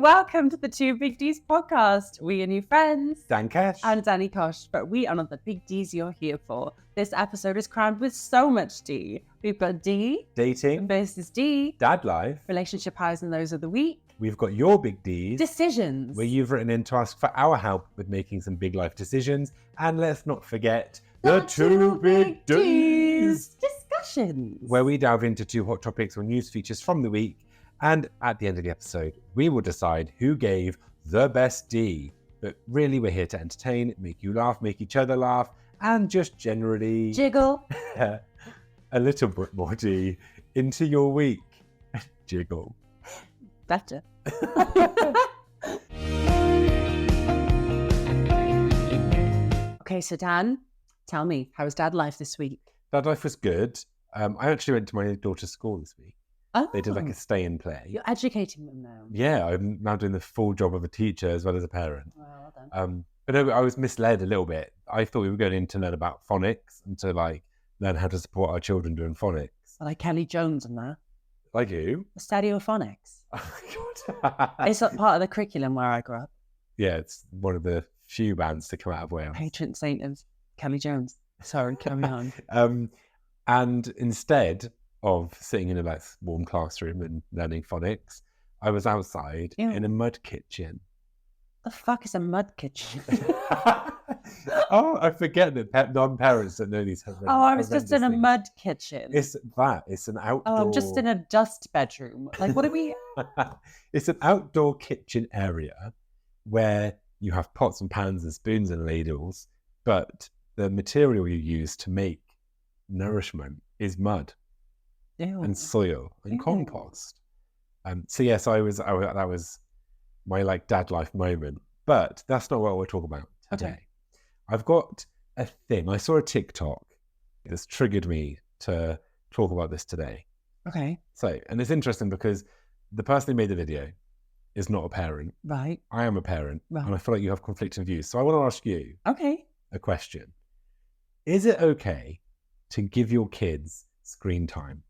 Welcome to the Two Big D's podcast. We are new friends. Dan Cash. And Danny Kosh, but we are not the big D's you're here for. This episode is crammed with so much D. We've got D. Dating. Versus D. Dad life. Relationship highs and lows of the week. We've got your big D's. Decisions. Where you've written in to ask for our help with making some big life decisions. And let's not forget the Two Big D's. Discussions. Where we delve into two hot topics or news features from the week. And at the end of the episode, we will decide who gave the best D. But really, we're here to entertain, make you laugh, make each other laugh, and just generally jiggle a little bit more D into your week. Jiggle. Better. Okay, so Dan, tell me, how was dad life this week? Dad life was good. I actually went to my daughter's school this week. Oh, they did like a stay and play. You're educating them now. Yeah, I'm now doing the full job of a teacher as well as a parent. Well done. But no, I was misled a little bit. I thought we were going in to learn about phonics and to like learn how to support our children doing phonics. Like Kelly Jones and that. Like who? Stereophonics. Oh my God. It's not part of the curriculum where I grew up. Yeah, it's one of the few bands to come out of Wales. Patron saint of Kelly Jones. Sorry, carry on. And instead of sitting in a nice warm classroom and learning phonics, I was outside in a mud kitchen. The fuck is a mud kitchen? Oh, I forget that non-parents that know these have. Oh, I was just in a mud kitchen. It's an outdoor. Oh, I'm just in a dust bedroom. Like, what are we? It's an outdoor kitchen area where you have pots and pans and spoons and ladles, but the material you use to make nourishment is mud. Ew. And soil and compost. So yes, that was my like dad life moment. But that's not what we're talking about today. Okay. I've got a thing. I saw a TikTok that's triggered me to talk about this today. Okay. So, and it's interesting because the person who made the video is not a parent. Right. I am a parent, right. And I feel like you have conflicting views. So I want to ask you a question. Is it okay to give your kids screen time?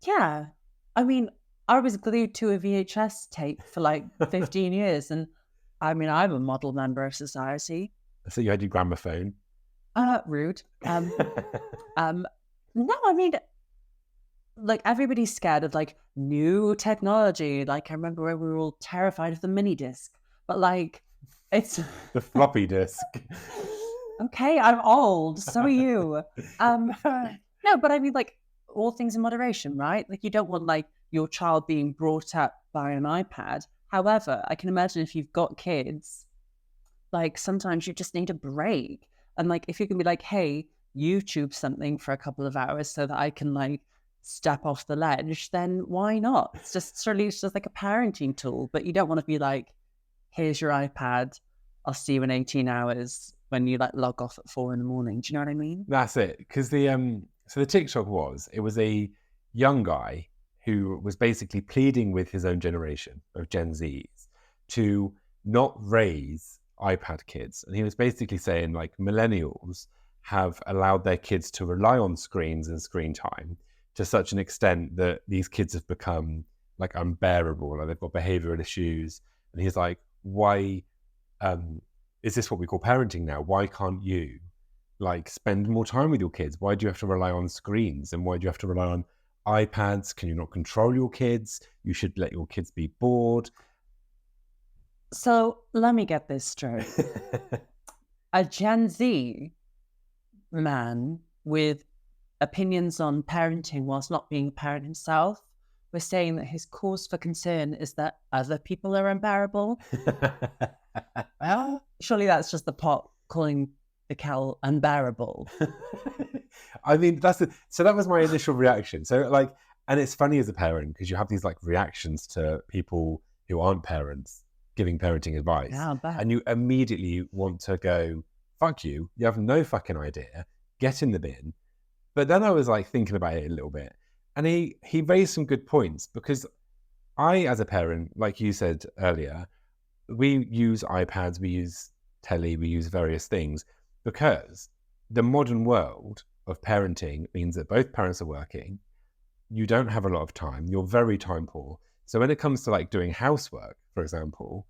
Yeah. I mean, I was glued to a VHS tape for like 15 years, and I mean, I'm a model member of society. So you had your gramophone. Rude. No, I mean, like everybody's scared of like new technology. Like I remember when we were all terrified of the mini disc, but like it's the floppy disk. Okay, I'm old. So are you. No, but I mean, like all things in moderation, right? Like you don't want like your child being brought up by an iPad. However, I can imagine if you've got kids, like sometimes you just need a break. And like if you can be like, hey, YouTube something for a couple of hours so that I can like step off the ledge, then why not? It's just like a parenting tool, but you don't want to be like, here's your iPad. I'll see you in 18 hours when you like log off at 4 a.m. Do you know what I mean? That's it. Because the TikTok was a young guy who was basically pleading with his own generation of Gen Zs to not raise iPad kids. And he was basically saying like millennials have allowed their kids to rely on screens and screen time to such an extent that these kids have become like unbearable, like they've got behavioral issues. And he's like, why is this what we call parenting now? Why can't you like spend more time with your kids? Why do you have to rely on screens? And why do you have to rely on iPads? Can you not control your kids? You should let your kids be bored. So let me get this straight. A Gen Z man with opinions on parenting whilst not being a parent himself was saying that his cause for concern is that other people are unbearable. Well, surely that's just the pot calling the kettle unbearable. I mean, so that was my initial reaction. So like, and it's funny as a parent because you have these like reactions to people who aren't parents giving parenting advice. Yeah, and you immediately want to go, fuck you. You have no fucking idea. Get in the bin. But then I was like thinking about it a little bit, and he raised some good points because I, as a parent, like you said earlier, we use iPads, we use telly, we use various things because the modern world of parenting means that both parents are working. You don't have a lot of time. You're very time poor. So when it comes to like doing housework, for example,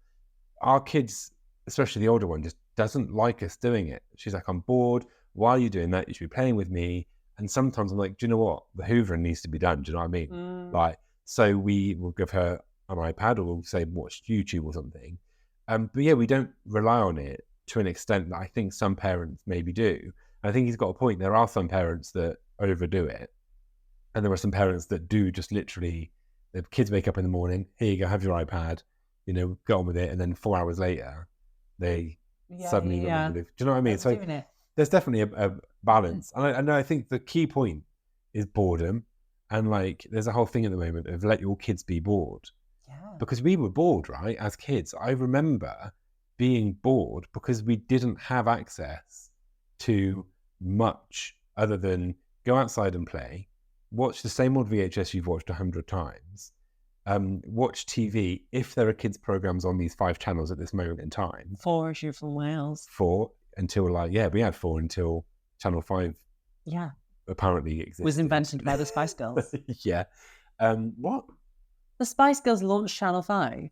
our kids, especially the older one, just doesn't like us doing it. She's like, I'm bored. Why are you doing that? You should be playing with me. And sometimes I'm like, do you know what? The hoovering needs to be done. Do you know what I mean? Like, so we will give her an iPad, or we'll say watch YouTube or something. But yeah, we don't rely on it to an extent that I think some parents maybe do. I think he's got a point. There are some parents that overdo it. And there are some parents that do just literally, the kids wake up in the morning, here you go, have your iPad, you know, get on with it. And then 4 hours later, they suddenly remember. Do you know what I mean? So there's definitely a balance. And I think the key point is boredom. And like, there's a whole thing at the moment of let your kids be bored. Yeah. Because we were bored, right? As kids, I remember being bored because we didn't have access to much other than go outside and play, watch the same old VHS you've watched 100 times, watch TV if there are kids' programs on these 5 channels at this moment in time. 4 if you're from Wales. 4 until we had 4 until Channel 5. Yeah. Apparently existed. Was invented by the Spice Girls. Yeah. What? The Spice Girls launched Channel 5.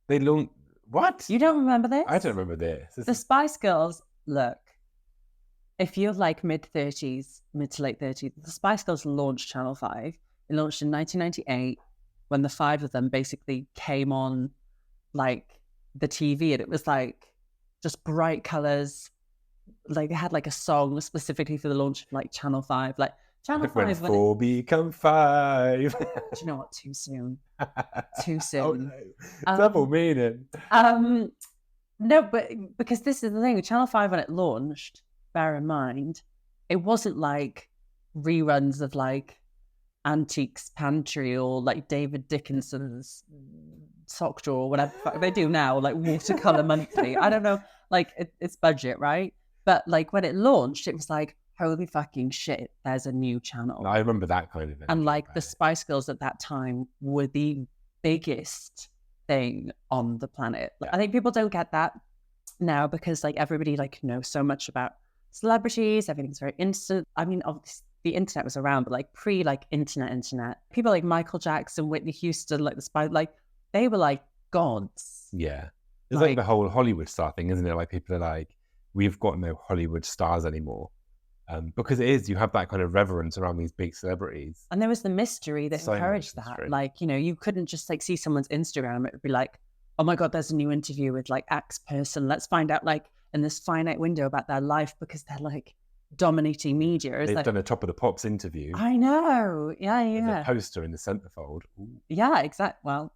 They launched... What? You don't remember this? I don't remember this. The Spice Girls, look, if you're like mid to late 30s, the Spice Girls launched Channel 5. It launched in 1998 when the 5 of them basically came on like the TV, and it was like just bright colours. Like they had like a song specifically for the launch of like Channel 5. Like Channel 5 when 4 become 5. Do you know what? Too soon. Too soon. Oh, no. Double meaning. No, but because this is the thing, Channel 5 when it launched, bear in mind, it wasn't like reruns of like Antiques Pantry or like David Dickinson's Sock Drawer or whatever the fuck they do now, like Watercolor Monthly. I don't know, like it's budget, right? But like when it launched, it was like, holy fucking shit, there's a new channel. I remember that kind of thing. And like the Spice Girls at that time were the biggest thing on the planet. Like, I think people don't get that now because like everybody like knows so much about celebrities, everything's very instant. I mean, obviously the internet was around, but like pre like internet, people like Michael Jackson, Whitney Houston, like the Spice, like they were like gods. Yeah. It's like the whole Hollywood star thing, isn't it? Like people are like, we've got no Hollywood stars anymore. Because it is, you have that kind of reverence around these big celebrities. And there was the mystery that encouraged that. Mystery. Like, you know, you couldn't just like see someone's Instagram. It would be like, oh my God, there's a new interview with like X person. Let's find out like in this finite window about their life because they're like dominating media. They've like, done a Top of the Pops interview. I know. Yeah. There's a poster in the centerfold. Ooh. Yeah, exactly. Well,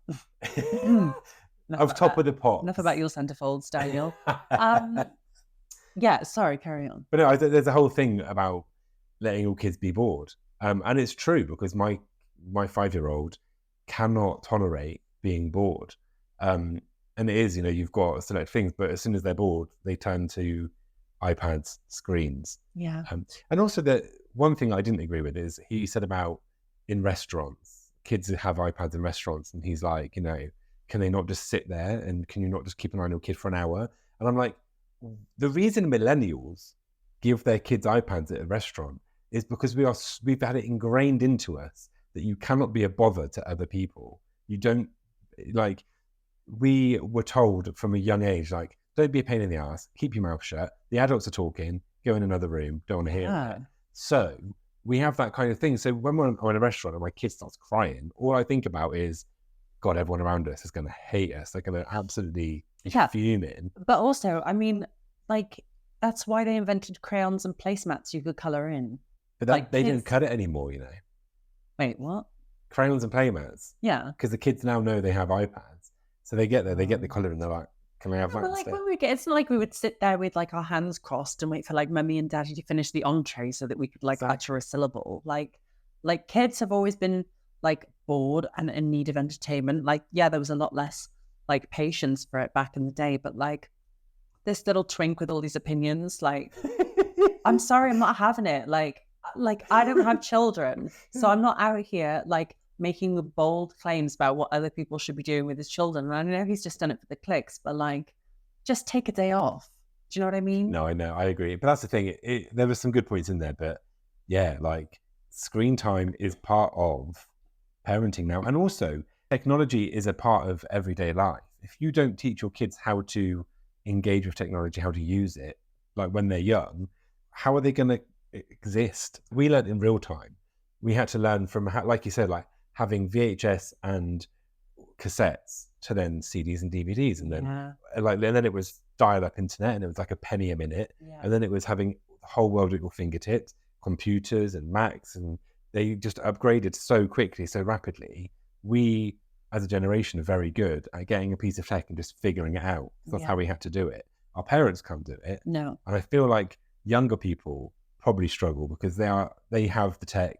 of Top of the Pops. Enough about your centerfolds, Daniel. Yeah, sorry, carry on. But no, there's a whole thing about letting your kids be bored. And it's true because my 5-year-old cannot tolerate being bored. And it is, you know, you've got to select things, but as soon as they're bored, they turn to iPads, screens. Yeah. And also the one thing I didn't agree with is he said about in restaurants, kids have iPads in restaurants, and he's like, you know, can they not just sit there and can you not just keep an eye on your kid for an hour? And I'm like, the reason millennials give their kids iPads at a restaurant is because we've had it ingrained into us that you cannot be a bother to other people. You don't, like, we were told from a young age, like, don't be a pain in the ass, keep your mouth shut. The adults are talking, go in another room, don't want to hear it. So we have that kind of thing. So when I'm in a restaurant and my kid starts crying, all I think about is, God, everyone around us is going to hate us. They're going to absolutely fuming. But also, I mean, like, that's why they invented crayons and placemats you could colour in. But like, they didn't cut it anymore, you know. Wait, what? Crayons and playmats. Yeah. Because the kids now know they have iPads. So they get there, they get the colour and they're like, can I have that? But like when it's not like we would sit there with like our hands crossed and wait for like mummy and daddy to finish the entree so that we could like utter a syllable. Like kids have always been like bored and in need of entertainment. Like, yeah, there was a lot less like patience for it back in the day, but like this little twink with all these opinions, like, I'm sorry, I'm not having it. Like I don't have children, so I'm not out here like making the bold claims about what other people should be doing with his children. And I know he's just done it for the clicks, but like, just take a day off. Do you know what I mean? No, I know, I agree. But that's the thing. There were some good points in there, but yeah, like screen time is part of parenting now. And also, technology is a part of everyday life. If you don't teach your kids how to engage with technology, how to use it, like when they're young, how are they going to exist? We learned in real time. We had to learn from, like you said, like having VHS and cassettes to then CDs and DVDs, and then and then it was dial-up internet, and it was like a penny a minute, and then it was having the whole world at your fingertips, computers and Macs, and they just upgraded so quickly, so rapidly. We, as a generation, are very good at getting a piece of tech and just figuring it out. That's how we had to do it. Our parents can't do it. No. And I feel like younger people probably struggle because they have the tech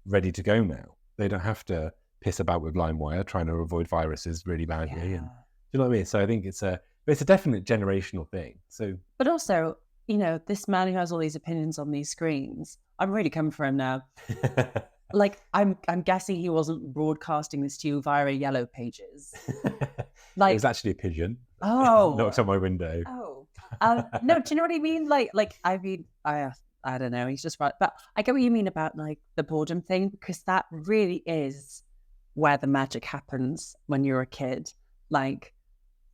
ready to go now. They don't have to piss about with LimeWire trying to avoid viruses really badly. And, do you know what I mean? So I think it's a definite generational thing. So, but also, you know, this man who has all these opinions on these screens, I'm really coming for him now. Like, I'm guessing he wasn't broadcasting this to you via Yellow Pages. Like, it was actually a pigeon. Oh, knocked on my window. Oh, no. Do you know what I mean? Like I mean, I don't know. He's just right, but I get what you mean about like the boredom thing, because that really is where the magic happens when you're a kid. Like,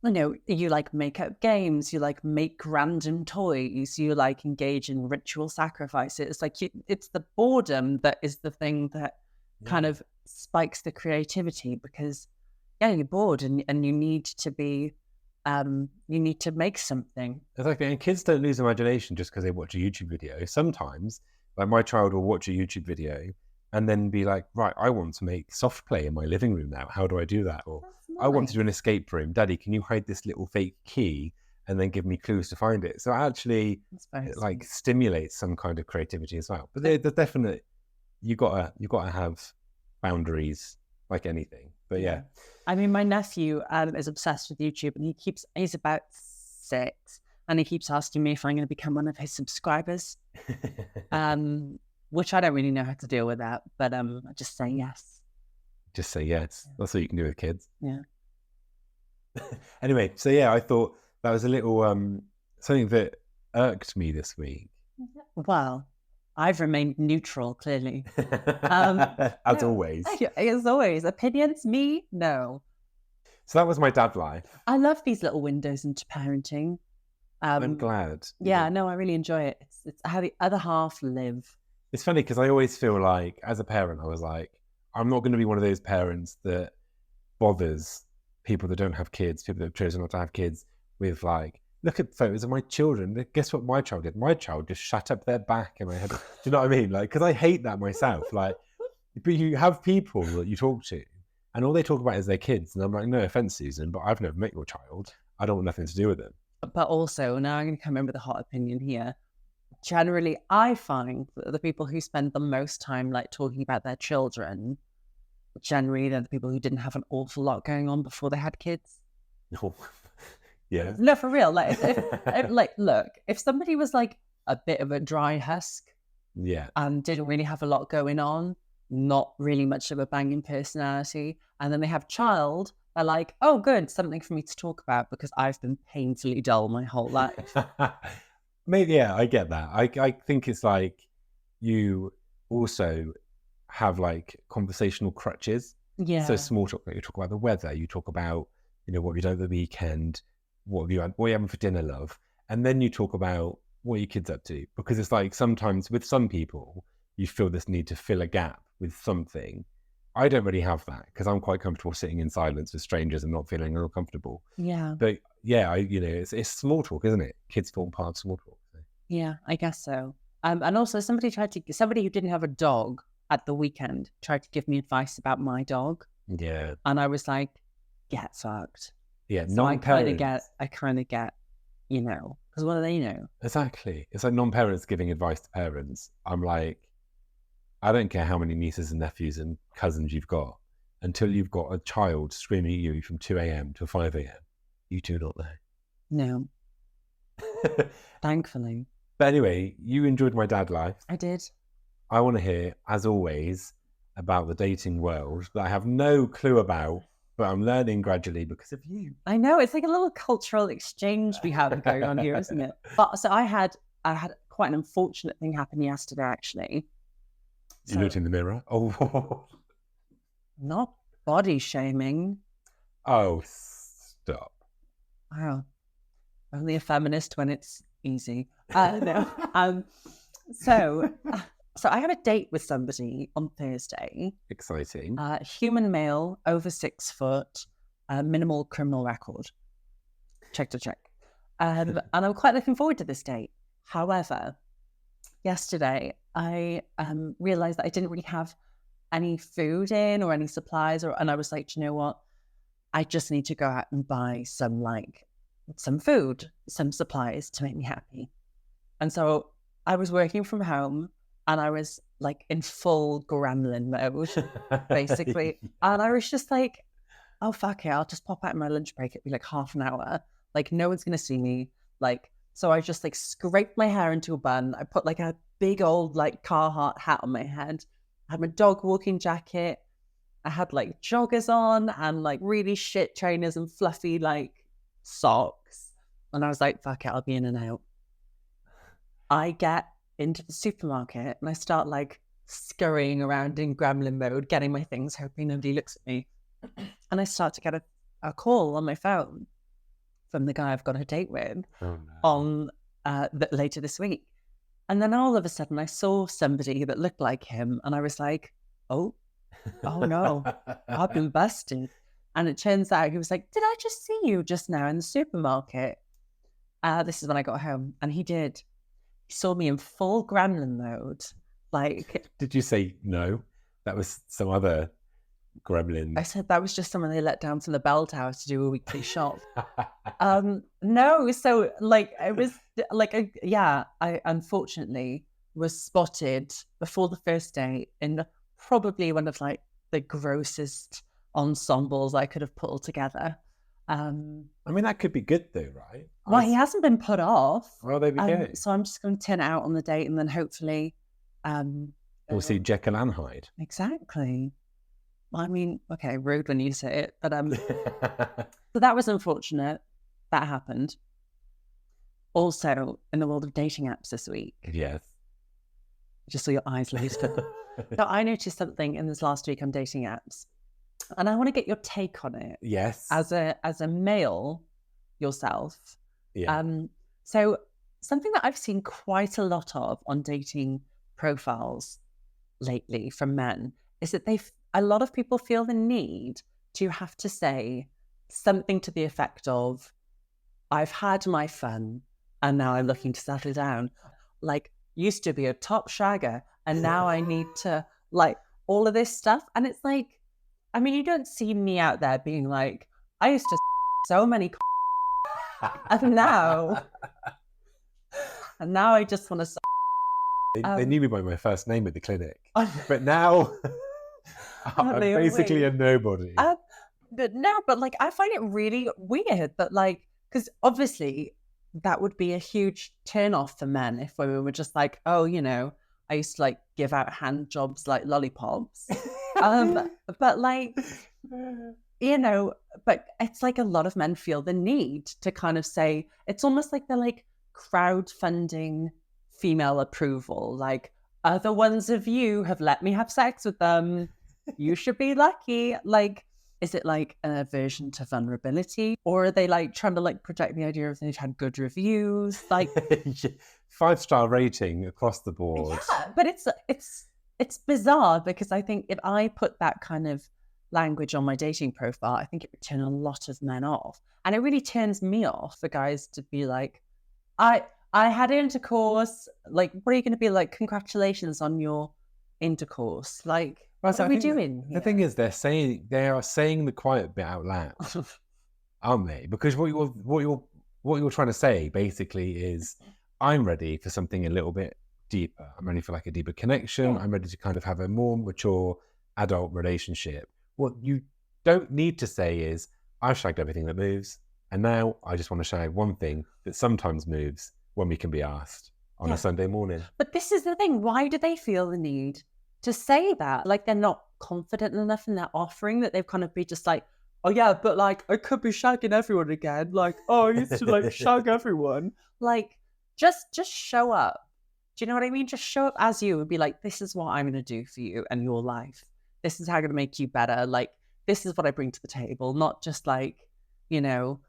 you know, you like make up games, you like make random toys, you like engage in ritual sacrifices. Like it's the boredom that is the thing that kind of spikes the creativity, because you're bored and you need to be, you need to make something. Exactly, and kids don't lose imagination just because they watch a YouTube video. Sometimes, like my child will watch a YouTube video and then be like, right, I want to make soft play in my living room now. How do I do that? Or I want to do an escape room. Daddy, can you hide this little fake key and then give me clues to find it? So actually, it like stimulates some kind of creativity as well. But there's definite, you gotta have boundaries like anything. But yeah. I mean, my nephew is obsessed with YouTube, and he's about 6, and he keeps asking me if I'm going to become one of his subscribers. Which I don't really know how to deal with that, but I just say yes. Just say yes. That's what you can do with kids. Yeah. Anyway, so yeah, I thought that was a little something that irked me this week. Well, I've remained neutral, clearly. As always. As always. Opinions, me? No. So that was my dad life. I love these little windows into parenting. I'm glad. Yeah, no, I really enjoy it. It's how the other half live. It's funny because I always feel like, as a parent, I was like, I'm not going to be one of those parents that bothers people that don't have kids, people that have chosen not to have kids, with like, look at photos of my children. Guess what my child did? My child just shut up their back and I had, do you know what I mean? Like, because I hate that myself. Like, but you have people that you talk to and all they talk about is their kids. And I'm like, no offense, Susan, but I've never met your child. I don't want nothing to do with them. But also, now I'm going to come in with a hot opinion here. Generally, I find that the people who spend the most time like talking about their children, generally they're the people who didn't have an awful lot going on before they had kids. No. Yeah. No, for real. Like, look, if somebody was like a bit of a dry husk, and didn't really have a lot going on, not really much of a banging personality, and then they have a child, they're like, oh, good, something for me to talk about because I've been painfully dull my whole life. Maybe, yeah, I get that. I think it's like you also have like conversational crutches. Yeah. So small talk, you talk about the weather, you talk about, you know, what you done the weekend, what are you having for dinner, love? And then you talk about what are your kids up to? Because it's like sometimes with some people, you feel this need to fill a gap with something. I don't really have that because I'm quite comfortable sitting in silence with strangers and not feeling uncomfortable. Yeah. But yeah, it's small talk, isn't it? Kids form part of small talk. So. Yeah, I guess so. And also somebody who didn't have a dog at the weekend tried to give me advice about my dog. Yeah. And I was like, get fucked. Yeah, so non-parents. I kind of get, you know, because what do they know? Exactly. It's like non-parents giving advice to parents. I'm like, I don't care how many nieces and nephews and cousins you've got, until you've got a child screaming at you from 2 a.m. to 5 a.m. You do not know. No. Thankfully. But anyway, you enjoyed my dad life. I did. I want to hear, as always, about the dating world that I have no clue about, but I'm learning gradually because of you. I know, it's like a little cultural exchange we have going on here, isn't it? But so I had quite an unfortunate thing happen yesterday, actually. You looked in the mirror. Oh. Not body shaming. Oh, stop. Wow. Only a feminist when it's easy. No. So I have a date with somebody on Thursday. Exciting. Human male, over 6 foot, minimal criminal record. Check to check. And I'm quite looking forward to this date. However, yesterday I realized that I didn't really have any food in or any supplies, and I was like, do you know what? I just need to go out and buy some food, some supplies to make me happy. And so I was working from home and I was like in full gremlin mode, basically. And I was just like, oh, fuck it. I'll just pop out in my lunch break. It'd be like half an hour. Like, no one's going to see me. Like, so I just like scraped my hair into a bun. I put like a big old like Carhartt hat on my head. I had my dog walking jacket. I had like joggers on and like really shit trainers and fluffy like socks. And I was like, fuck it, I'll be in and out. I get into the supermarket and I start like scurrying around in gremlin mode, getting my things, hoping nobody looks at me. And I start to get a call on my phone from the guy I've got a date with on later this week. And then all of a sudden I saw somebody that looked like him and I was like, oh no, I've been busted. And it turns out he was like, did I just see you just now in the supermarket? This is when I got home. And he did. He saw me in full gremlin mode. Like, did you say no? That was some other gremlin. I said that was just someone they let down from the bell tower to do a weekly shop. No, so like it was like I unfortunately was spotted before the first date in probably one of like the grossest ensembles I could have put all together. I mean, that could be good though, right? Well, he hasn't been put off. Well, there we go. So I'm just going to tin it out on the date and then hopefully we'll see Jekyll and Hyde. Exactly. I mean, okay, rude when you say it, but so that was unfortunate. That happened. Also, in the world of dating apps this week. Yes. Just saw your eyes lazy. So I noticed something in this last week on dating apps, and I want to get your take on it. Yes. As a male yourself. Yeah. So something that I've seen quite a lot of on dating profiles lately from men is that a lot of people feel the need to have to say something to the effect of, I've had my fun and now I'm looking to settle down. Like, used to be a top shagger and now I need to, like, all of this stuff. And it's like, I mean, you don't see me out there being like, I used to so many and now I just want to. They knew me by my first name at the clinic, but now I'm basically a nobody. But like, I find it really weird that like, because obviously that would be a huge turn off for men if women were just like, oh, you know, I used to like give out hand jobs like lollipops. But like, you know, but it's like a lot of men feel the need to kind of say, it's almost like they're like crowdfunding female approval. Like, other ones of you have let me have sex with them. You should be lucky. Like, is it like an aversion to vulnerability? Or are they like trying to like project the idea of they've had good reviews? Like 5-star rating across the board. Yeah, but it's bizarre because I think if I put that kind of language on my dating profile, I think it would turn a lot of men off. And it really turns me off for guys to be like, I had intercourse. Like, what are you going to be like? Congratulations on your intercourse. Like, what are we doing? The thing is, they are saying the quiet bit out loud, aren't they? Because what you're trying to say basically is, I'm ready for something a little bit deeper. I'm ready for like a deeper connection. Yeah. I'm ready to kind of have a more mature adult relationship. What you don't need to say is, I've shagged everything that moves, and now I just want to shag one thing that sometimes moves when we can be asked on a Sunday morning. But this is the thing. Why do they feel the need to say that? Like, they're not confident enough in their offering that they've kind of be just like, oh yeah, but like, I could be shagging everyone again. Like, oh, I used to like shag everyone. Like, just show up. Do you know what I mean? Just show up as you and be like, this is what I'm going to do for you and your life. this is how I'm going to make you better. Like, this is what I bring to the table, not just like, you know,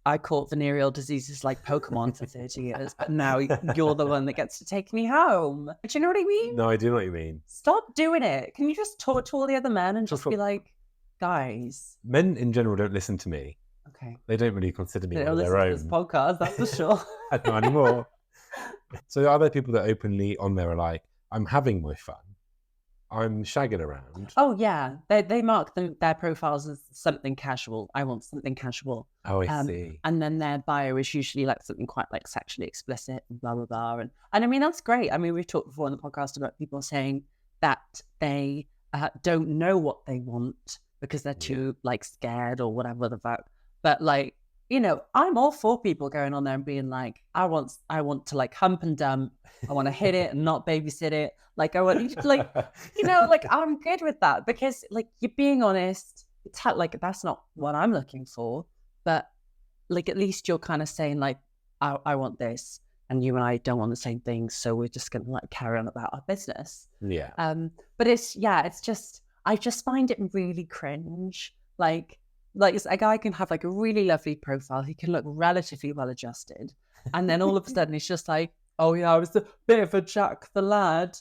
I caught venereal diseases like Pokemon for 30 years, but now you're the one that gets to take me home. Do you know what I mean? No, I do know what you mean. Stop doing it. Can you just talk to all the other men and just be like, guys? Men in general don't listen to me. Okay. They don't really consider me They one of don't their listen to own. this podcast, that's for sure. Not anymore. So are there people that openly on there are like, I'm having my fun. I'm shagging around. Oh, yeah. They mark their profiles as something casual. I want something casual. Oh, I see. And then their bio is usually like something quite like sexually explicit and blah, blah, blah. And I mean, that's great. I mean, we've talked before on the podcast about people saying that they don't know what they want because they're too like scared or whatever the fuck. But like, you know, I'm all for people going on there and being like, I want to like hump and dump. I want to hit it and not babysit it. Like, I want you to like, you know, like I'm good with that because like you're being honest. It's like, that's not what I'm looking for. But like, at least you're kind of saying like, I want this and you and I don't want the same thing. So we're just going to like carry on about our business. Yeah. But it's just, I just find it really cringe. Like a guy can have like a really lovely profile. He can look relatively well adjusted. And then all of a sudden he's just like, oh yeah, I was a bit of a Jack the lad.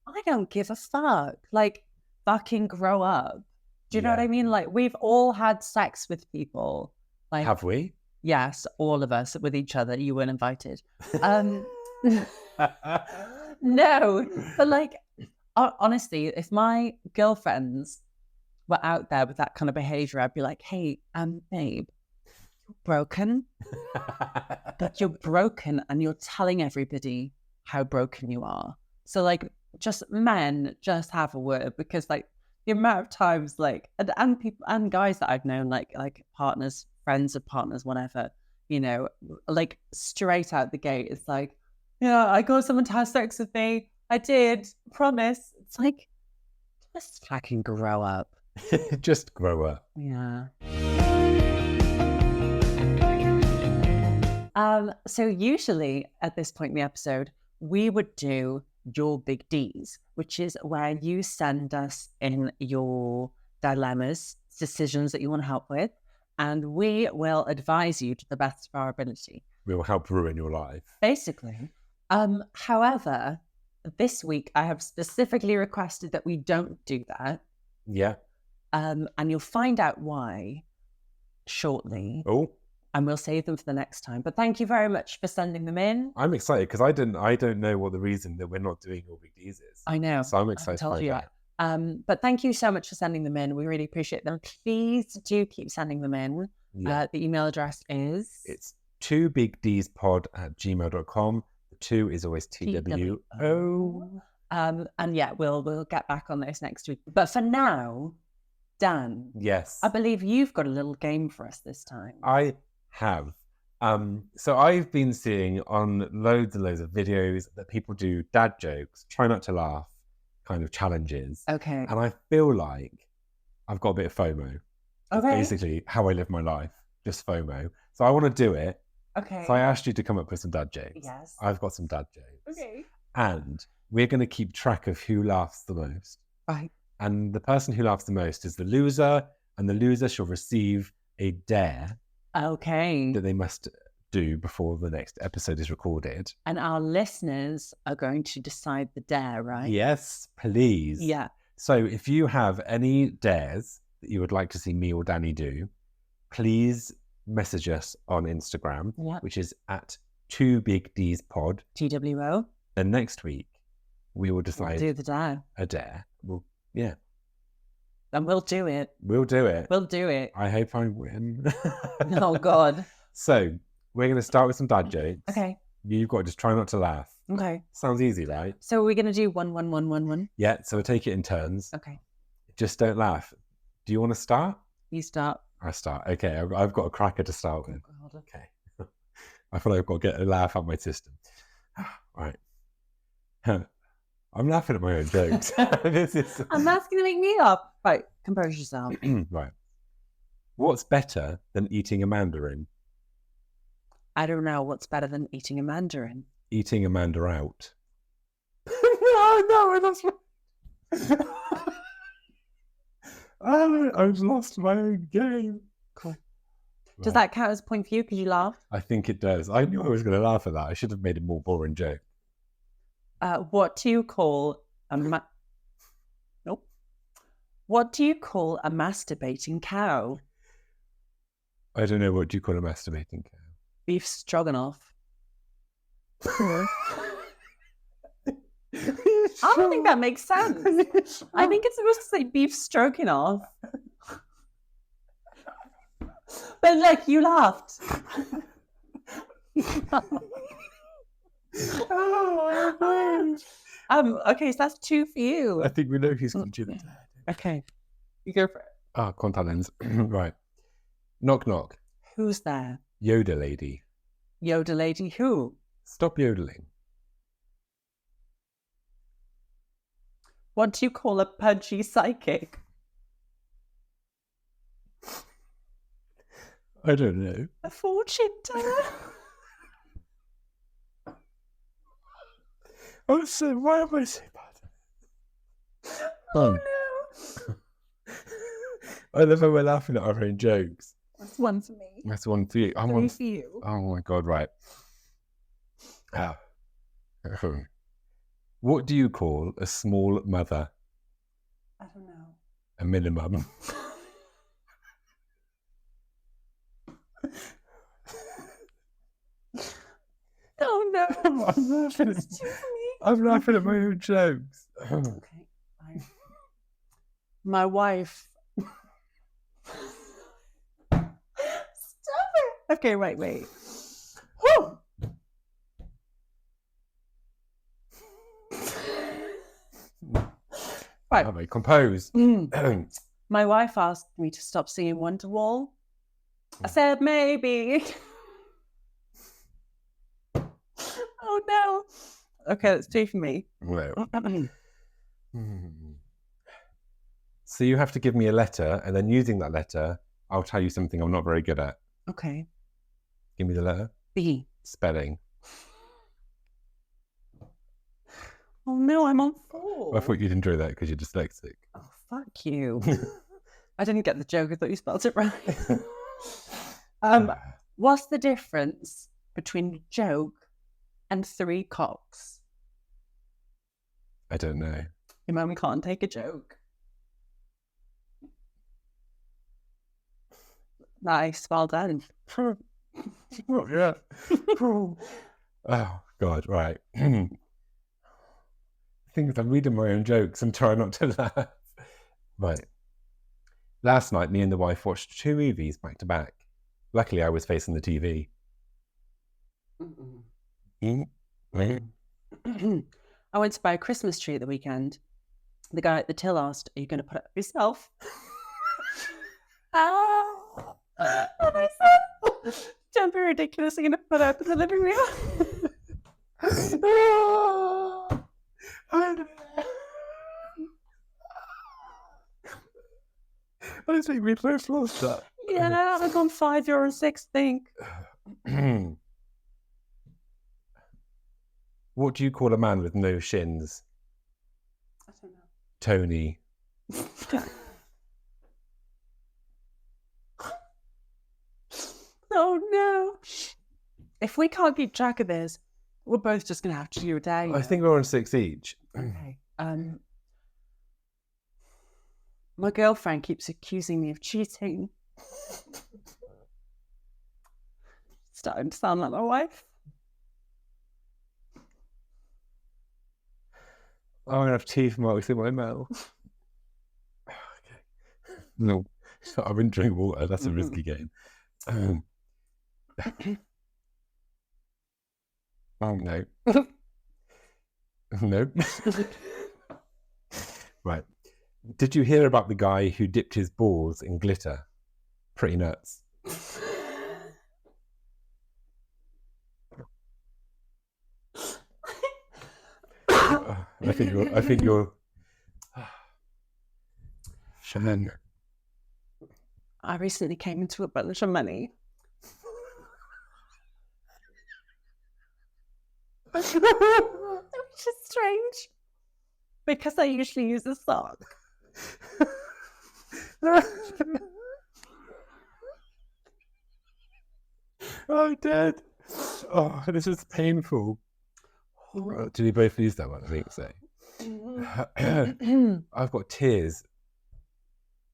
I don't give a fuck. Like, fucking grow up. Do you know what I mean? Like, we've all had sex with people. Like, have we? Yes, all of us with each other. You weren't invited. No, but like, honestly, if my girlfriends were out there with that kind of behavior, I'd be like, hey, babe, you're broken. But you're broken and you're telling everybody how broken you are. So like, just men, just have a word, because like the amount of times like, and people and guys that I've known, like partners, friends of partners, whatever, you know, like straight out the gate, it's like, yeah, I got someone to have sex with me. I did, promise. It's like, just fucking grow up. Just grow up. Yeah. So usually at this point in the episode, we would do your big D's, which is where you send us in your dilemmas, decisions that you want help with, and we will advise you to the best of our ability. We will help ruin your life. Basically. However, this week I have specifically requested that we don't do that. Yeah. And you'll find out why shortly. Oh. And we'll save them for the next time. But thank you very much for sending them in. I'm excited because I don't know what the reason that we're not doing your big D's is. I know. So I'm excited to find out. But thank you so much for sending them in. We really appreciate them. Please do keep sending them in. Yeah. The email address is? It's 2bigdspod@gmail.com. The 2 is always TWO. And yeah, we'll get back on this next week. But for now, Dan. Yes. I believe you've got a little game for us this time. I have. So I've been seeing on loads and loads of videos that people do dad jokes, try not to laugh kind of challenges. Okay. And I feel like I've got a bit of FOMO. That's basically how I live my life, just FOMO. So I want to do it. Okay. So I asked you to come up with some dad jokes. Yes. I've got some dad jokes. Okay. And we're going to keep track of who laughs the most. Right. And the person who laughs the most is the loser, and the loser shall receive a dare. Okay. That they must do before the next episode is recorded. And our listeners are going to decide the dare, right? Yes, please. Yeah. So if you have any dares that you would like to see me or Danny do, please message us on Instagram, which is at 2bigdspod. TWO. Then next week, we will decide do the dare. A dare. And we'll do it. We'll do it. We'll do it. I hope I win. Oh, God. So, we're going to start with some dad jokes. Okay. You've got to just try not to laugh. Okay. Sounds easy, right? So, we're going to do 1, 1, 1, 1, 1? Yeah, so we'll take it in turns. Okay. Just don't laugh. Do you want to start? You start. I start. Okay, I've got a cracker to start with. God. Okay. I feel like I've got to get a laugh out of my system. Right. I'm laughing at my own jokes. I'm asking to make me laugh. Right, compose yourself. Right. What's better than eating a mandarin? I don't know. What's better than eating a mandarin? Eating a mandarin out. No, that's right. I've lost my own game. Cool. Does that count as a point for you because you laughed? I think it does. I knew I was going to laugh at that. I should have made a more boring joke. What do you call a Nope. What do you call a masturbating cow? I don't know. What do you call a masturbating cow? Beef stroganoff. I don't think that makes sense. I think it's supposed to say beef stroking off. But look, you laughed. Okay, so that's 2 for you. I think we know who's going to do that. Okay, you go for it. Contact lens. Right. Knock, knock. Who's there? Yoda lady. Yoda lady who? Stop yodeling. What do you call a pudgy psychic? I don't know. A fortune teller. Oh, so why am I so bad? Oh no. I love how we're laughing at our own jokes. That's 1 for me. That's 1 for you. 3 for you. Oh my God, right. What do you call a small mother? I don't know. A minimum. Oh no. I'm laughing at my own jokes. Okay. My wife. Stop it. Okay, wait. Whew. Right. Have I composed? My wife asked me to stop singing Wonderwall. I said maybe. Oh no. Okay, that's 2 for me. No. So you have to give me a letter, and then using that letter, I'll tell you something I'm not very good at. Okay. Give me the letter. B. Spelling. Oh no, I'm on 4. I thought you'd enjoy that because you're dyslexic. Oh, fuck you. I didn't get the joke. I thought you spelled it right. What's the difference between a joke and 3 cocks? I don't know. Your mum can't take a joke. Nice, well done. Yeah. Oh, God, right. Things I'm reading my own jokes and trying not to laugh. Right. Last night, me and the wife watched 2 movies back to back. Luckily, I was facing the TV. I went to buy a Christmas tree at the weekend. The guy at the till asked, "Are you going to put it up yourself?" And I said, "Don't be ridiculous. You're going to put it up in the living room." I think we both lost that. Yeah, I've gone €5.06, I think. What do you call a man with no shins? I don't know. Tony. Oh no. If we can't keep track of this, we're both just going to have to do a day. I think we're on 6 each. Okay. My girlfriend keeps accusing me of cheating. Starting to sound like my wife. I'm going to have teeth marks in my mouth. Okay. No, I wouldn't drink water. That's a risky game. Oh, no. No. Right. Did you hear about the guy who dipped his balls in glitter? Pretty nuts. I think you're Shannon. I recently came into a bunch of money. Which is strange. Because I usually use a sock. I'm dead. Oh, this is painful. Did we both use that one? I think so. I've got tears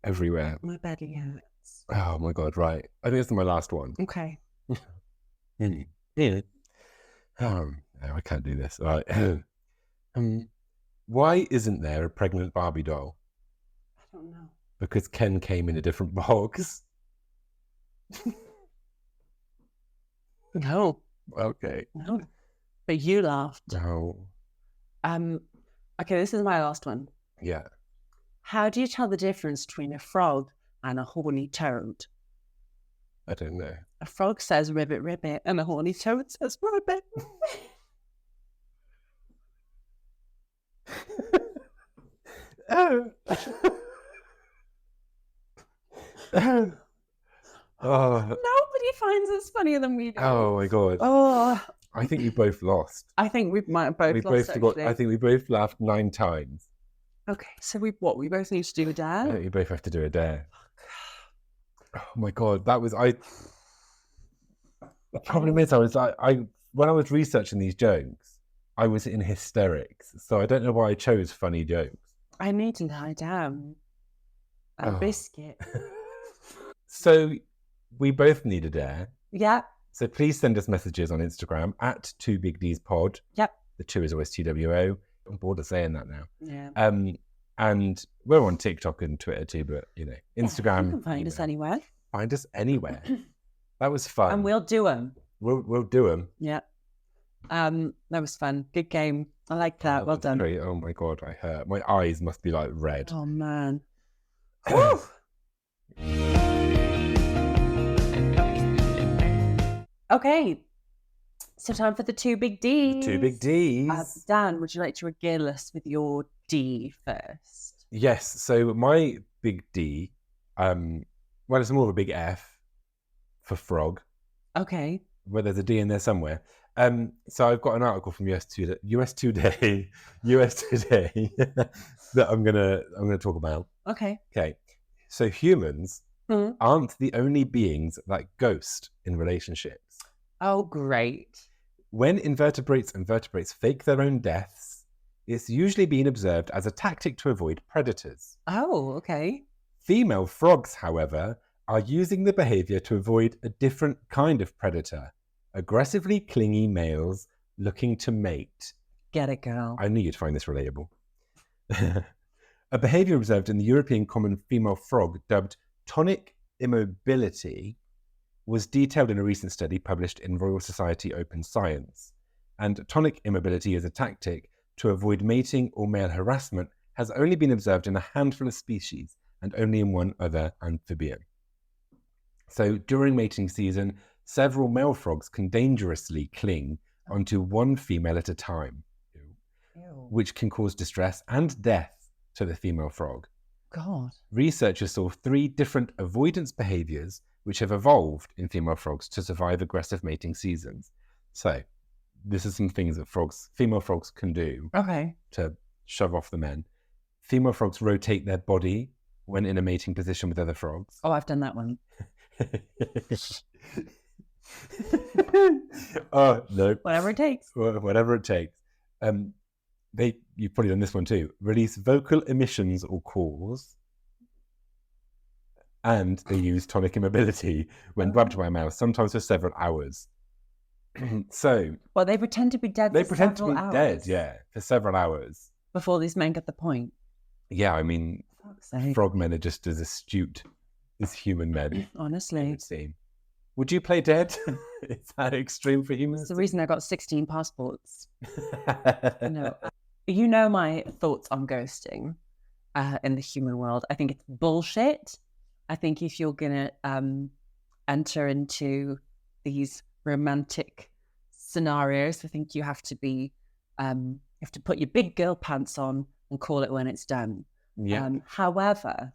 everywhere. My belly hurts. Oh my god! Right, I think this is my last one. Okay. Yeah. No, I can't do this. All right. Why isn't there a pregnant Barbie doll? I don't know. Because Ken came in a different box. No. Okay. No. But you laughed. No. Okay, this is my last one. Yeah. How do you tell the difference between a frog and a horny toad? I don't know. A frog says ribbit, ribbit, and a horny toad says ribbit. Oh. Nobody finds this funnier than we do. Oh my god. Oh, I think we both lost. I think we might have both lost, actually. I think we both laughed 9 times. Okay, so we both need to do a I dare? think we both have to do a dare. Oh my god, that was The problem is, when I was researching these jokes, I was in hysterics. So I don't know why I chose funny jokes. I need to lie down. A biscuit. So we both need a dare. Yeah. So please send us messages on Instagram at 2bigdspod. Yep. The 2 is always TWO. I'm bored of saying that now. Yeah. And we're on TikTok and Twitter too, but Instagram. You can find us anywhere. Find us anywhere. That was fun. And we'll do them. We'll do them. Yeah. That was fun. Good game. I like that. Well done. Great. Oh my god, I hurt. My eyes must be like red. Oh man. Okay. So time for the 2 big Ds. 2 big Ds. Dan, would you like to regale us with your D first? Yes. So my big D, well, it's more of a big F for frog. Okay. Well, there's a D in there somewhere. So I've got an article from US Today that I'm gonna talk about. Okay. Okay. So humans aren't the only beings that ghost in relationships. Oh, great. When invertebrates and vertebrates fake their own deaths, it's usually been observed as a tactic to avoid predators. Oh, okay. Female frogs, however, are using the behavior to avoid a different kind of predator, aggressively clingy males looking to mate. Get it, girl. I knew you'd find this relatable. A behavior observed in the European common female frog dubbed tonic immobility was detailed in a recent study published in Royal Society Open Science. And tonic immobility as a tactic to avoid mating or male harassment has only been observed in a handful of species and only in one other amphibian. So during mating season, several male frogs can dangerously cling onto one female at a time, which can cause distress and death to the female frog. God. Researchers saw 3 different avoidance behaviors which have evolved in female frogs to survive aggressive mating seasons. So this is some things that female frogs can do to shove off the men. Female frogs rotate their body when in a mating position with other frogs. Oh, I've done that one. Oh, no. Whatever it takes. Whatever it takes. You've probably done this one too. Release vocal emissions or calls. And they use tonic immobility when grabbed by a mouse, sometimes for several hours. So... Well, they pretend to be dead They for pretend to several be hours dead, yeah, for several hours. before these men get the point. Yeah, I mean, Fuck's sake. frogmen are just as astute as human men, it Honestly. would seem. Would you play dead? Is that extreme for humans? It's the reason I got 16 passports. No. You know my thoughts on ghosting in the human world. I think it's bullshit. I think if you're going to enter into these romantic scenarios, I think you have to be, you have to put your big girl pants on and call it when it's done. Yeah. However,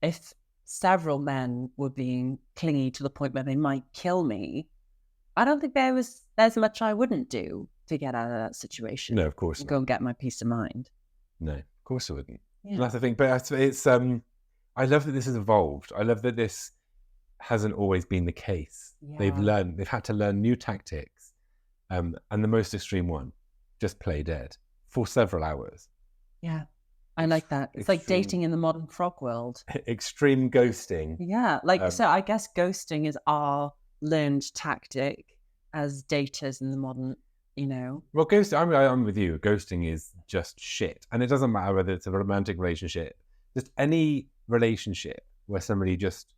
if several men were being clingy to the point where they might kill me, I don't think there's much I wouldn't do to get out of that situation. No, of course and not. go and get my peace of mind. No, of course I wouldn't. Yeah. That's the thing. But it's I love that this has evolved. I love that this hasn't always been the case. Yeah. They've had to learn new tactics. And the most extreme one, just play dead for several hours. Yeah. I like that. It's like Extreme. dating in the modern frog world. Extreme ghosting. Yeah. Like, so I guess ghosting is our learned tactic as daters in the modern, you know. Well, ghosting, I'm with you. Ghosting is just shit. And it doesn't matter whether it's a romantic relationship, just any relationship where somebody just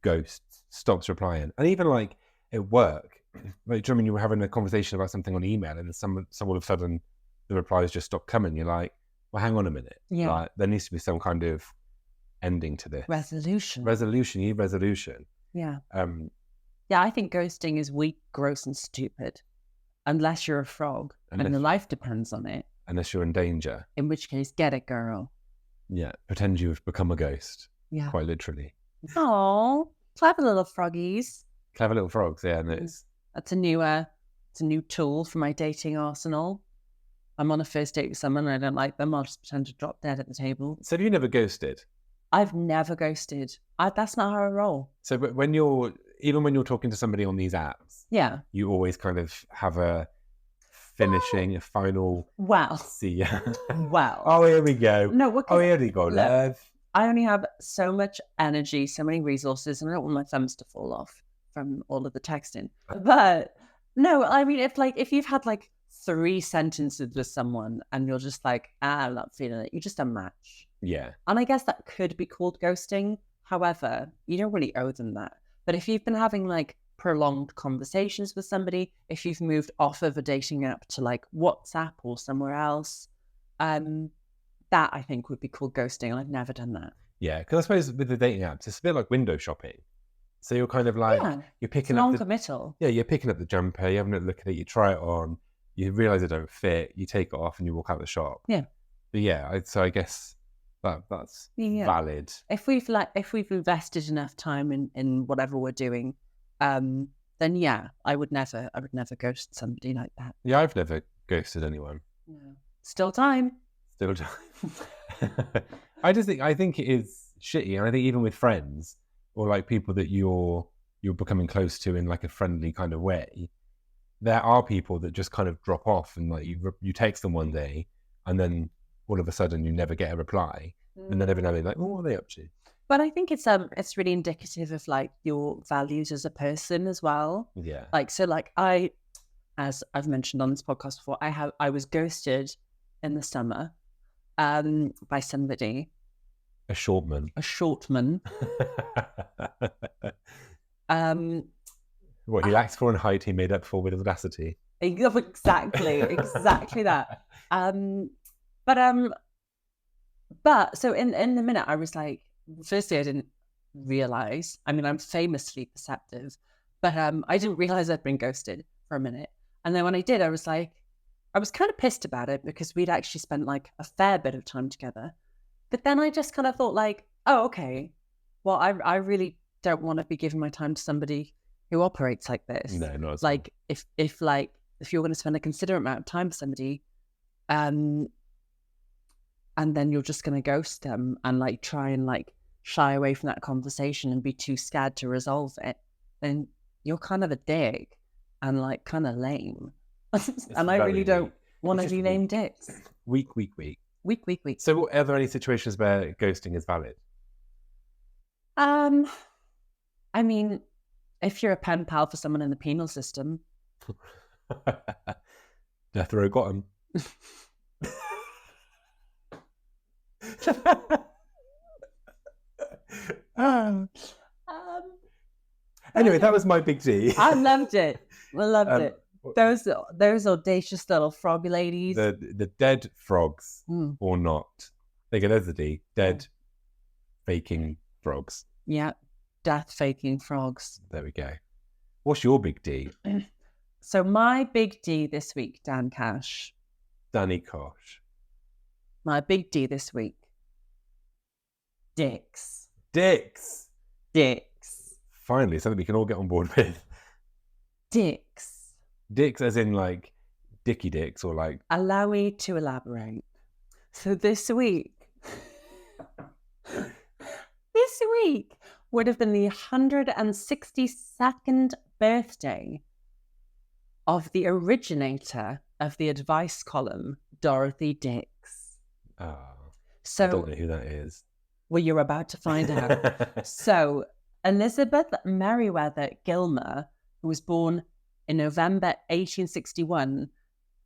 ghosts, stops replying. And even like at work, like, do you know what I mean, you were having a conversation about something on email and then some all of a sudden the replies just stop coming. You're like, well, hang on a minute. Yeah. Like, there needs to be some kind of ending to this. Resolution. You need resolution. Yeah. Yeah, I think ghosting is weak, gross, and stupid. Unless you're a frog and your life depends on it. Unless you're in danger. In which case, get it, girl. Yeah, pretend you've become a ghost. Yeah. Quite literally. Oh, clever little froggies. Clever little frogs, yeah. And that's a new tool for my dating arsenal. I'm on a first date with someone and I don't like them, I'll just pretend to drop dead at the table. So have you never ghosted? I've never ghosted. That's not how I roll. So when you're talking to somebody on these apps, yeah, you always kind of have a finishing, a final. Well, see ya. Well. Oh, here we go. No, here we go, love. I only have so much energy, so many resources, and I don't want my thumbs to fall off from all of the texting. But no, I mean, if you've had like 3 sentences with someone and you're just like, I'm not feeling it, you just unmatch. Yeah. And I guess that could be called ghosting. However, you don't really owe them that. But if you've been having like prolonged conversations with somebody, if you've moved off of a dating app to like WhatsApp or somewhere else, that I think would be called ghosting. I've never done that. Yeah, because I suppose with the dating apps, it's a bit like window shopping. So you're kind of like, you're picking up non-committal. You're picking up the jumper, you're having a look at it, you try it on, you realise it don't fit, you take it off and you walk out the shop. Yeah. But yeah, so I guess that's valid. If we've invested enough time in whatever we're doing, then yeah, I would never ghost somebody like that. Yeah, I've never ghosted anyone. No. Still time. I think it is shitty, and I think even with friends or like people that you're becoming close to in like a friendly kind of way, there are people that just kind of drop off and like you text them one day and then all of a sudden you never get a reply, and then every now and then like, oh, what are they up to? But I think it's really indicative of like your values as a person as well. Yeah. Like, so like as I've mentioned on this podcast before, I was ghosted in the summer by somebody. A shortman. What he lacks for in height, he made up for with audacity. Exactly that. But so in the minute I was like, firstly I didn't realize. I mean, I'm famously perceptive, but I didn't realize I'd been ghosted for a minute. And then when I did, I was like, I was kind of pissed about it because we'd actually spent like a fair bit of time together. But then I just kind of thought like, oh, okay, well, I really don't want to be giving my time to somebody who operates like this. No, not at like all. If you're going to spend a considerate amount of time with somebody, and then you're just going to ghost them and like try and like shy away from that conversation and be too scared to resolve it, then you're kind of a dick and like kind of lame. And I really don't want to be named dicks. Weak. So are there any situations where ghosting is valid? I mean, if you're a pen pal for someone in the penal system. Death row got him. Anyway, that was my big D. I loved it. Those audacious little froggy ladies. The dead frogs or not. There you go, there's the D. Dead faking frogs. Yeah. Death faking frogs. There we go. What's your big D? So my big D this week, Dan Cash. Danny Kosh. My big D this week. Dicks. Finally, something we can all get on board with. Dicks. Dicks as in like dicky dicks or like... Allow me to elaborate. So this week, this week would have been the 162nd birthday of the originator of the advice column, Dorothy Dix. Oh, I So, don't know who that is. well, you're about to find out. So, Elizabeth Meriwether Gilmer, who was born in November 1861,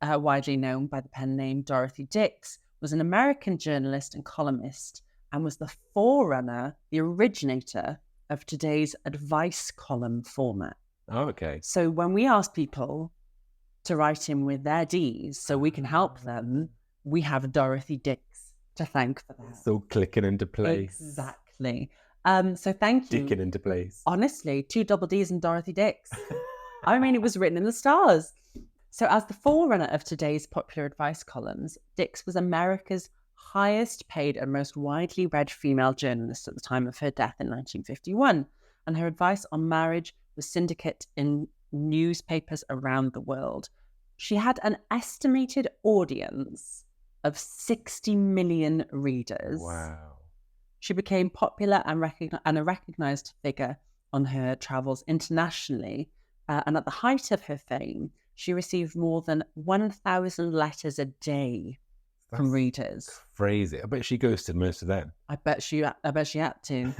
widely known by the pen name Dorothy Dix, was an American journalist and columnist and was the forerunner, the originator of today's advice column format. Oh, okay. So when we ask people to write in with their Ds so we can help them, we have Dorothy Dix to thank for that. It's all clicking into place. Exactly. So thank you. Dicking into place. Honestly, 2 double Ds and Dorothy Dix. I mean, it was written in the stars. So as the forerunner of today's popular advice columns, Dix was America's highest paid and most widely read female journalist at the time of her death in 1951. And her advice on marriage was syndicate in newspapers around the world. She had an estimated audience of 60 million readers. Wow. She became popular and a recognized figure on her travels internationally. And at the height of her fame, she received more than 1,000 letters a day from readers. Crazy. I bet she ghosted most of them. I bet she had to.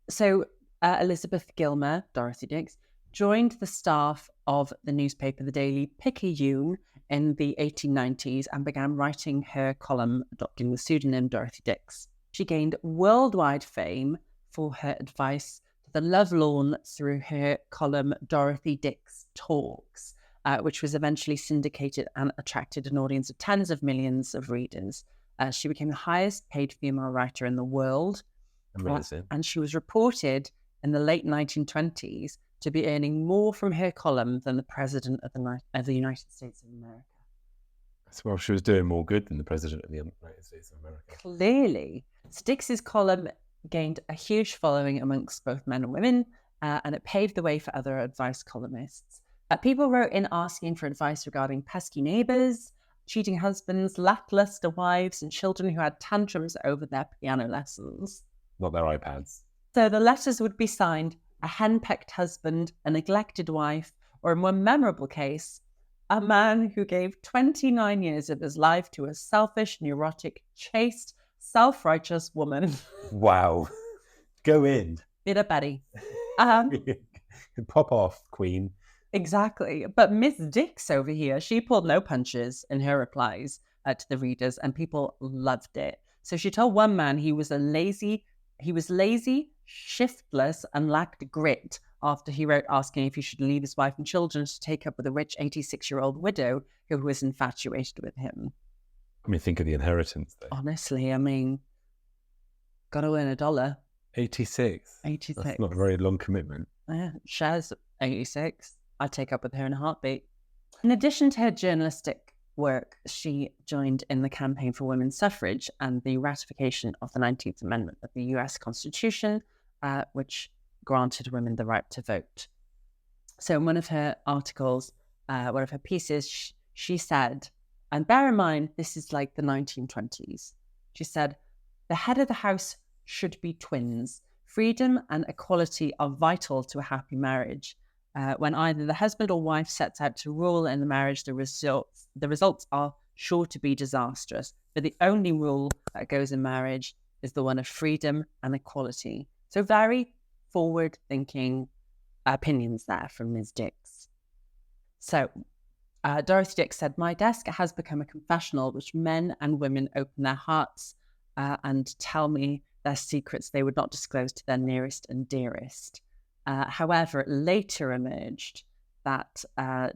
So Elizabeth Gilmer, Dorothy Dix, joined the staff of the newspaper, the Daily Picayune, in the 1890s and began writing her column, adopting the pseudonym Dorothy Dix. She gained worldwide fame for her advice to the lovelorn through her column Dorothy Dix Talks, which was eventually syndicated and attracted an audience of tens of millions of readers. She became the highest paid female writer in the world. Amazing. And she was reported in the late 1920s to be earning more from her column than the President of the United States of America. Well, she was doing more good than the President of the United States of America. Clearly. Dix's column gained a huge following amongst both men and women, and it paved the way for other advice columnists. People wrote in asking for advice regarding pesky neighbours, cheating husbands, lackluster wives, and children who had tantrums over their piano lessons. Not their iPads. So the letters would be signed a henpecked husband, a neglected wife, or in one memorable case, a man who gave 29 years of his life to a selfish, neurotic, chaste, self-righteous woman. Wow. Go in. Bit of Betty. Pop off, Queen. Exactly. But Miss Dix over here, she pulled no punches in her replies to the readers, and people loved it. So she told one man he was lazy, shiftless, and lacked grit after he wrote asking if he should leave his wife and children to take up with a rich 86-year-old widow who was infatuated with him. I mean, think of the inheritance, though. Honestly, I mean, gotta earn $1. 86. 86. That's not a very long commitment. Yeah, shares 86. I'd take up with her in a heartbeat. In addition to her journalistic work, she joined in the campaign for women's suffrage and the ratification of the 19th Amendment of the US Constitution, which granted women the right to vote. So in one of her articles, one of her pieces, she said, and bear in mind, this is like the 1920s, she said, the head of the house should be twins. Freedom and equality are vital to a happy marriage. When either the husband or wife sets out to rule in the marriage, the results are sure to be disastrous. But the only rule that goes in marriage is the one of freedom and equality. So very forward-thinking opinions there from Ms. Dix. So Dorothy Dix said, my desk has become a confessional which men and women open their hearts and tell me their secrets they would not disclose to their nearest and dearest. However, it later emerged that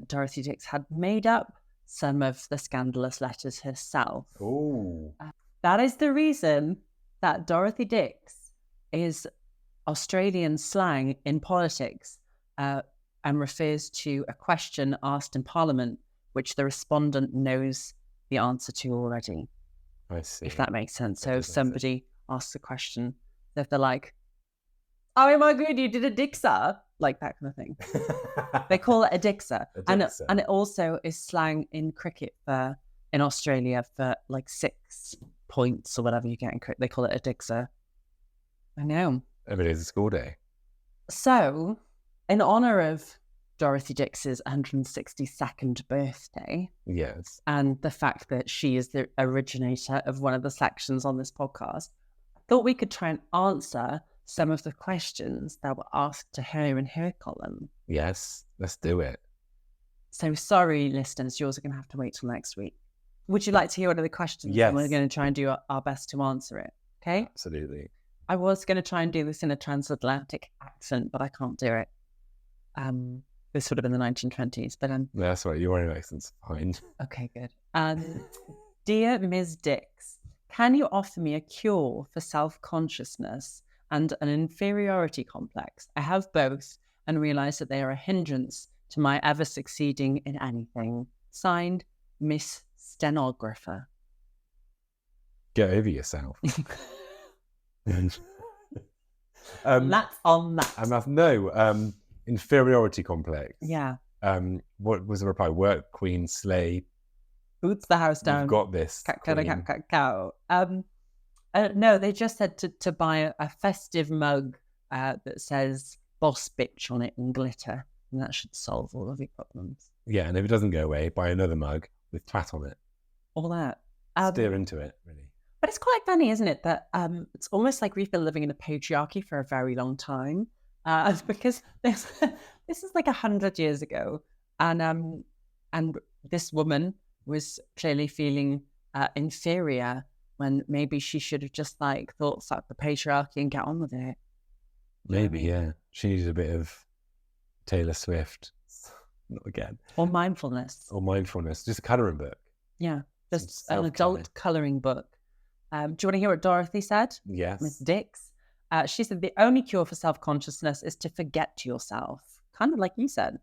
Dorothy Dix had made up some of the scandalous letters herself. Oh. That is the reason that Dorothy Dix is Australian slang in politics and refers to a question asked in Parliament, which the respondent knows the answer to already. I see. If that makes sense. So if somebody asks a question, if they're like, oh my God, you did a Dixer, like that kind of thing. They call it a Dixer. And it also is slang in cricket in Australia for like 6 points or whatever you get in cricket. They call it a Dixer. I know. Every day's a school day. So, in honor of Dorothy Dix's 162nd birthday, Yes. and the fact that she is the originator of one of the sections on this podcast, I thought we could try and answer some of the questions that were asked to her in her column. Yes, let's do it. So sorry, listeners, yours are going to have to wait till next week. Would you like to hear one of the questions? Yes. And we're going to try and do our best to answer it. Okay? Absolutely. I was going to try and do this in a transatlantic accent, but I can't do it. This would have been the 1920s, but That's right. Your own accent's fine. okay, good. Dear Ms. Dix, can you offer me a cure for self-consciousness and an inferiority complex? I have both and realize that they are a hindrance to my ever succeeding in anything. Signed, Miss Stenographer. Get over yourself. That's on that. And that's inferiority complex. Yeah. What was the reply? Work, queen, slay. Boots the house down. You've got this. Cow. No, they just said to buy a festive mug that says boss bitch on it in glitter. And that should solve all of your problems. Yeah, and if it doesn't go away, buy another mug with twat on it. All that. Steer into it, really. But it's quite funny, isn't it, that it's almost like we've been living in a patriarchy for a very long time. Because this is like 100 years ago. And this woman was clearly feeling inferior when maybe she should have just like thought, fuck the patriarchy and get on with it. Maybe, yeah. She needed a bit of Taylor Swift. Not again. Or mindfulness. Or mindfulness. Just a colouring book. Yeah, just an adult colouring book. Do you want to hear what Dorothy said? Yes. Miss Dix. She said the only cure for self-consciousness is to forget yourself. Kind of like you said.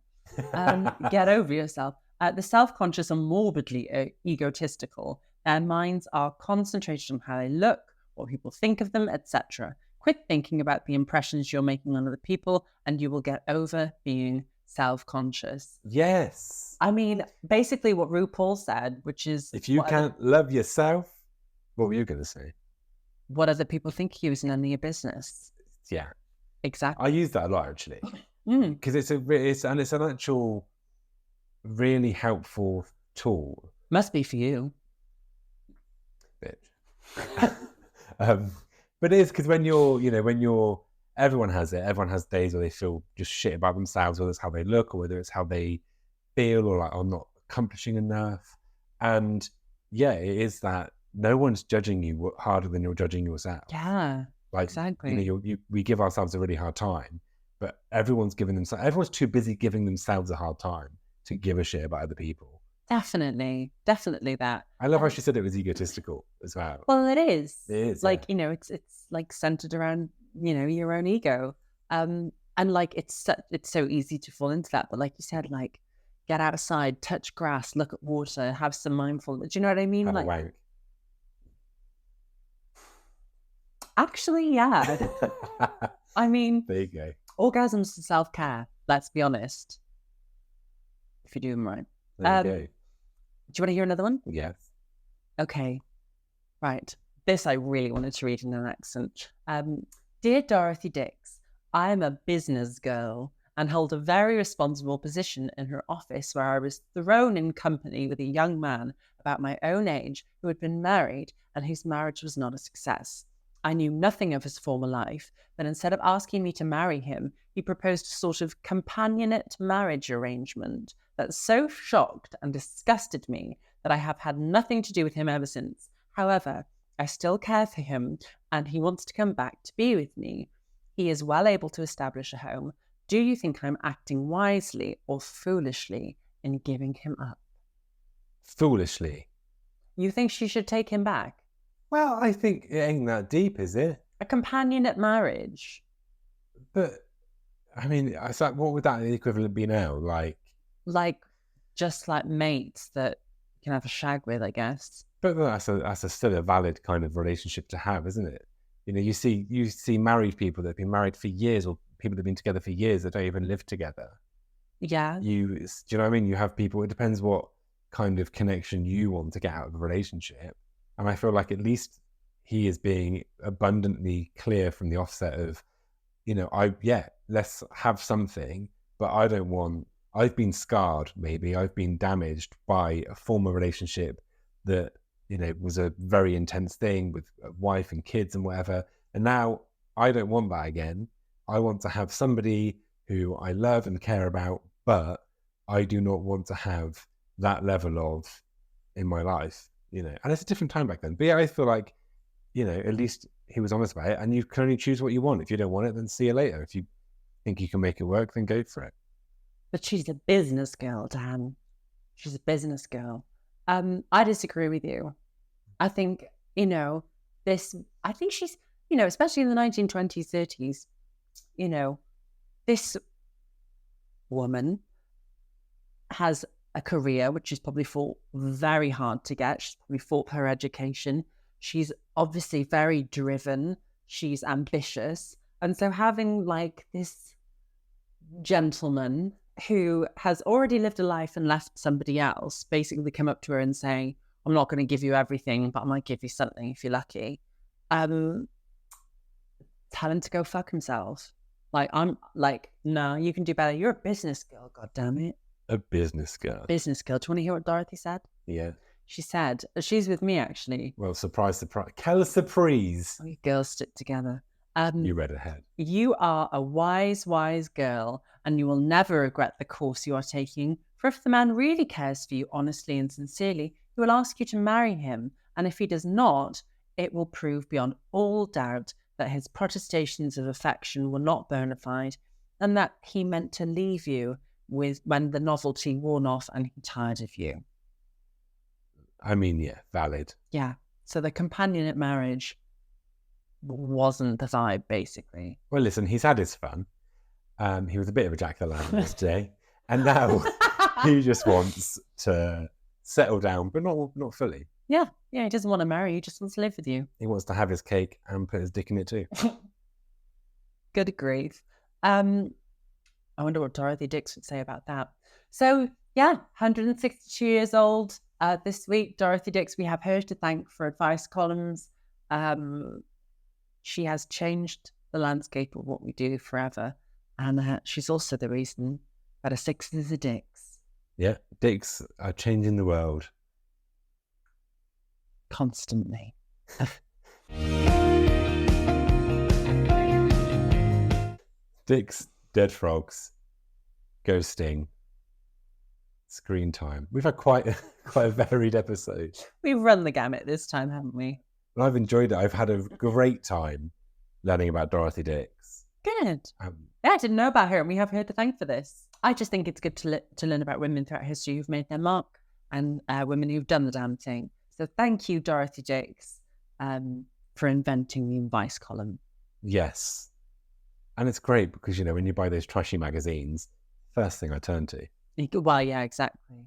Get over yourself. The self-conscious are morbidly egotistical. Their minds are concentrated on how they look, what people think of them, etc. Quit thinking about the impressions you're making on other people and you will get over being self-conscious. Yes. I mean, basically what RuPaul said, which is... If you can't love yourself, what were you going to say? What other people think of you is none of your business. Yeah. Exactly. I use that a lot, actually. Because it's an actual really helpful tool. Must be for you. Bitch. But it is because when everyone has it. Everyone has days where they feel just shit about themselves, whether it's how they look or whether it's how they feel or like I'm not accomplishing enough. And yeah, it is that no one's judging you harder than you're judging yourself. Yeah, like, exactly. We give ourselves a really hard time, but everyone's too busy giving themselves a hard time to give a shit about other people. Definitely that. I love how she said it was egotistical as well. Well, it is. It is. Like, it's like centered around, your own ego. And like, it's so easy to fall into that. But like you said, like, get outside, touch grass, look at water, have some mindfulness. Do you know what I mean? Have like, a wank. Actually, yeah. I mean, there you go. Orgasms and self-care, let's be honest. If you do them right. There you go. Do you want to hear another one? Yes. Okay. Right. This I really wanted to read in an accent. Dear Dorothy Dix, I am a business girl and hold a very responsible position in her office where I was thrown in company with a young man about my own age who had been married and whose marriage was not a success. I knew nothing of his former life, but instead of asking me to marry him, he proposed a sort of companionate marriage arrangement that so shocked and disgusted me that I have had nothing to do with him ever since. However, I still care for him, and he wants to come back to be with me. He is well able to establish a home. Do you think I'm acting wisely or foolishly in giving him up? Foolishly. You think she should take him back? Well, I think it ain't that deep, is it? A companionate marriage. But, I mean, it's like, what would that equivalent be now? Like, just like mates that you can have a shag with, I guess. But that's still a valid kind of relationship to have, isn't it? You see married people that have been married for years, or people that have been together for years that don't even live together. Yeah. Do you know what I mean? You have people, it depends what kind of connection you want to get out of a relationship. And I feel like at least he is being abundantly clear from the offset of, let's have something, but I've been scarred, maybe I've been damaged by a former relationship that, was a very intense thing with a wife and kids and whatever. And now I don't want that again. I want to have somebody who I love and care about, but I do not want to have that level of in my life, and it's a different time back then. But yeah, I feel like, at least he was honest about it, and you can only choose what you want. If you don't want it, then see you later. If you think you can make it work, then go for it. But she's a business girl, Dan. She's a business girl. I disagree with you. I think, I think she's, especially in the 1920s, 30s, this woman has a career which she's probably fought very hard to get. She's probably fought for her education. She's obviously very driven. She's ambitious. And so having like this gentleman who has already lived a life and left somebody else basically come up to her and saying, I'm not going to give you everything, but I might give you something if you're lucky. Tell him to go fuck himself. Like, I'm like, no, you can do better. You're a business girl, God damn it. A business girl. Business girl. Do you want to hear what Dorothy said? Yeah. She said, she's with me actually. Well, surprise, surprise. Quelle surprise. Oh, you girls stick together. You read ahead. You are a wise, wise girl, and you will never regret the course you are taking. For if the man really cares for you honestly and sincerely, he will ask you to marry him. And if he does not, it will prove beyond all doubt that his protestations of affection were not bona fide, and that he meant to leave you when the novelty worn off and he tired of you. I mean, yeah, valid. Yeah. So the companionate marriage wasn't the vibe, basically. Well, listen, he's had his fun. He was a bit of a jack-o'-lantern this day, and now he just wants to settle down, but not fully. Yeah, he doesn't want to marry you, he just wants to live with you. He wants to have his cake and put his dick in it too. Good grief. I wonder what Dorothy Dix would say about that. So, 162 years old this week. Dorothy Dix, we have her to thank for advice columns. She has changed the landscape of what we do forever. And she's also the reason that a sixes are dicks. Yeah, dicks are changing the world. Constantly. Dicks, dead frogs, ghosting, screen time. We've had quite a varied episode. We've run the gamut this time, haven't we? Well, I've enjoyed it. I've had a great time learning about Dorothy Dix. Good. I didn't know about her, and we have her to thank for this. I just think it's good to learn about women throughout history who've made their mark and women who've done the damn thing. So thank you, Dorothy Dix, for inventing the advice column. Yes. And it's great because, when you buy those trashy magazines, first thing I turn to. Well, yeah, exactly.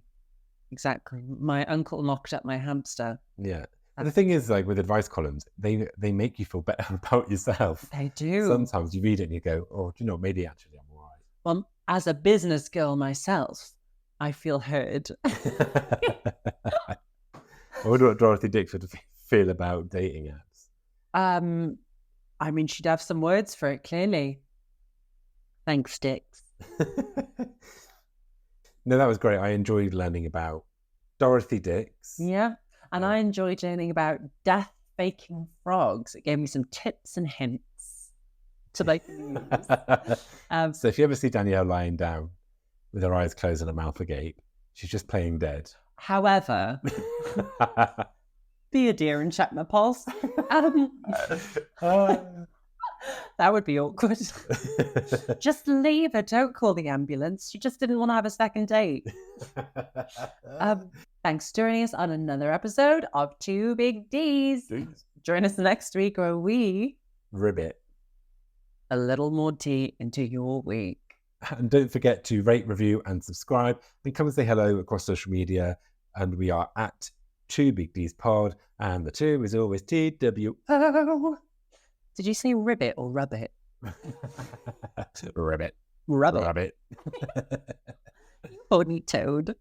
Exactly. My uncle knocked up my hamster. Yeah. And the thing is, like with advice columns, they make you feel better about yourself. They do. Sometimes you read it and you go, oh, maybe actually I'm all right. Well, as a business girl myself, I feel heard. I wonder what Dorothy Dix would feel about dating apps. I mean, she'd have some words for it, clearly. Thanks, Dix. No, that was great. I enjoyed learning about Dorothy Dix. Yeah, and I enjoyed learning about death-faking frogs. It gave me some tips and hints to make use. So if you ever see Danielle lying down with her eyes closed and her mouth agape, she's just playing dead. However, be a dear and check my pulse. That would be awkward. Just leave her. Don't call the ambulance. She just didn't want to have a second date. Thanks for joining us on another episode of Two Big D's. Join us next week where we ribbit a little more tea into your week. And don't forget to rate, review, and subscribe. And come and say hello across social media. And we are at 2 Big D's Pod. And the 2 is always TWO. Did you say ribbit or rubbit? Ribbit. Rubbit. Rabbit. You horny toad.